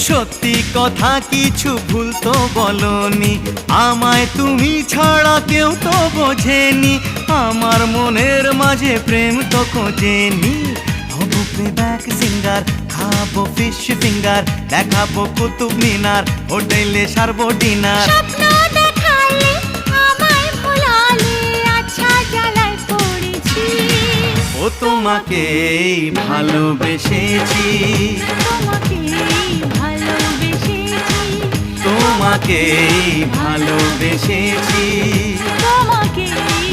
সত্যি কথা কিছু ভুল তো বলনি, আমায় তুমি ছাড়া কেউ তো বোঝেনি, আমার মনের মাঝে প্রেম তো খোঁজেনি। হবো প্লেব্যাক সিঙ্গার, খাবো ফিশ ফিঙ্গার, দেখাবো কুতুব মিনার, হোটেলে সারবো ডিনার। স্বপ্ন দেখালে আমায় ভোলালে, আচ্ছা জ্বালায় পড়েছি। ও তোমাকেই ভালোবেসেছি, তোমাকেই ভালোবেসেছি, তোমাকেই ভালোবেসেছি। তোমাকেই